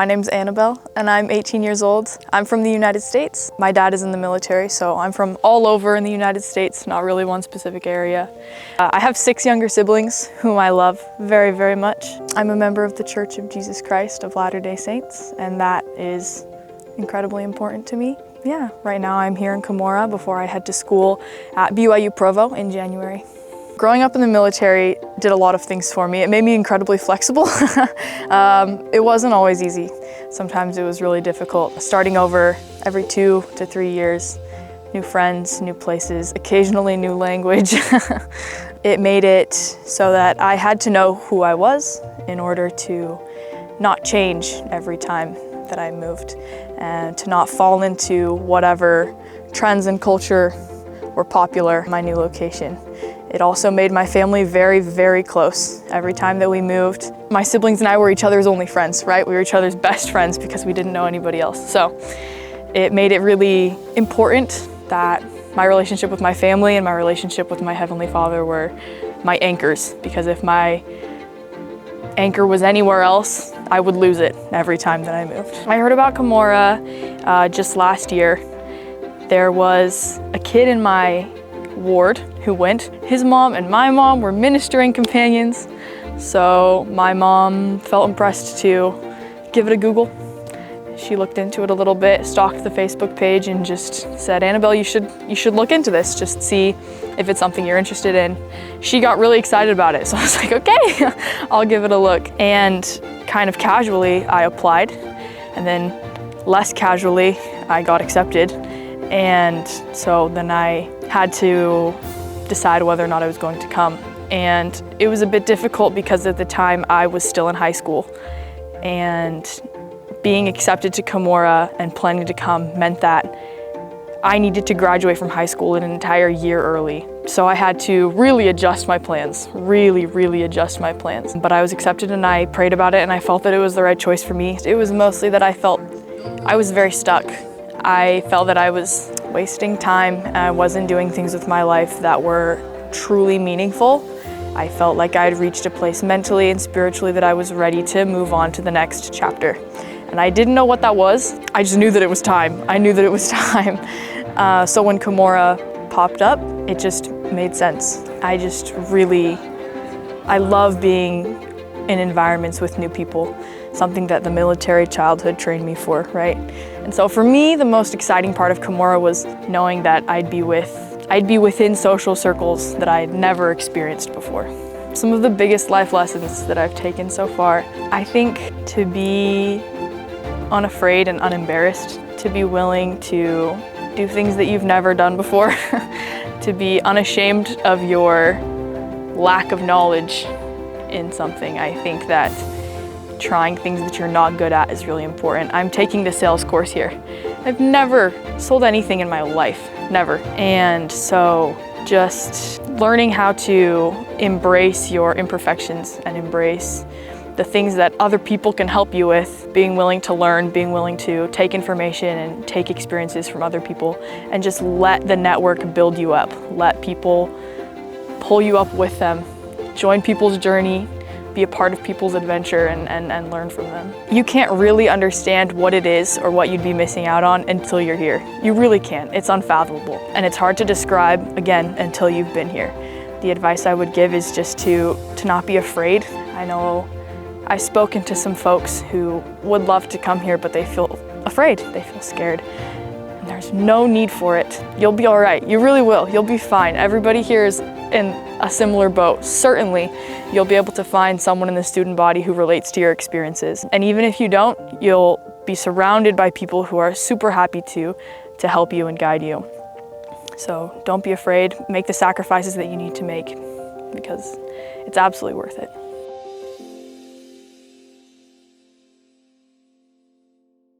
My name's Anabelle and I'm 18 years old. I'm from the United States. My dad is in the military, so I'm from all over in the United States, not really one specific area. I have 6 younger siblings whom I love very, very much. I'm a member of the Church of Jesus Christ of Latter-day Saints, and that is incredibly important to me. Yeah, right now I'm here in Cumorah before I head to school at BYU Provo in January. Growing up in the military did a lot of things for me. It made me incredibly flexible. It wasn't always easy. Sometimes it was really difficult. Starting over every 2 to 3 years, new friends, new places, occasionally new language. It made it so that I had to know who I was in order to not change every time that I moved and to not fall into whatever trends and culture were popular in my new location. It also made my family very, very close. Every time that we moved, my siblings and I were each other's only friends, right? We were each other's best friends because we didn't know anybody else. So it made it really important that my relationship with my family and my relationship with my Heavenly Father were my anchors, because if my anchor was anywhere else, I would lose it every time that I moved. I heard about Cumorah just last year. There was a kid in my ward who went. His mom and my mom were ministering companions, so my mom felt impressed to give it a Google. She looked into it a little bit, stalked the Facebook page, and just said, "Anabelle, you should look into this, just see if it's something you're interested in." She got really excited about it, so I was like, okay, I'll give it a look. And kind of casually, I applied, and then less casually, I got accepted. And so then I had to decide whether or not I was going to come. And it was a bit difficult because at the time I was still in high school, and being accepted to Cumorah and planning to come meant that I needed to graduate from high school an entire year early. So I had to really adjust my plans, really adjust my plans. But I was accepted and I prayed about it and I felt that it was the right choice for me. It was mostly that I felt I was very stuck. I felt that I was wasting time and I wasn't doing things with my life that were truly meaningful. I felt like I had reached a place mentally and spiritually that I was ready to move on to the next chapter. And I didn't know what that was. I just knew that it was time. I knew that it was time. So when Cumorah popped up, it just made sense. I love being in environments with new people, something that the military childhood trained me for, right? And so for me, the most exciting part of Cumorah was knowing that I'd be within social circles that I had never experienced before. Some of the biggest life lessons that I've taken so far, I think to be unafraid and unembarrassed, to be willing to do things that you've never done before, to be unashamed of your lack of knowledge in something. I think that trying things that you're not good at is really important. I'm taking the sales course here. I've never sold anything in my life, never. And so just learning how to embrace your imperfections and embrace the things that other people can help you with, being willing to learn, being willing to take information and take experiences from other people, and just let the network build you up. Let people pull you up with them. Join people's journey, be a part of people's adventure, and learn from them. You can't really understand what it is or what you'd be missing out on until you're here. You really can't. It's unfathomable. And it's hard to describe, again, until you've been here. The advice I would give is just to not be afraid. I know I've spoken to some folks who would love to come here, but they feel afraid, they feel scared. And there's no need for it. You'll be all right, you really will, you'll be fine. Everybody here is in a similar boat. Certainly, you'll be able to find someone in the student body who relates to your experiences. And even if you don't, you'll be surrounded by people who are super happy to help you and guide you. So don't be afraid, make the sacrifices that you need to make, because it's absolutely worth it.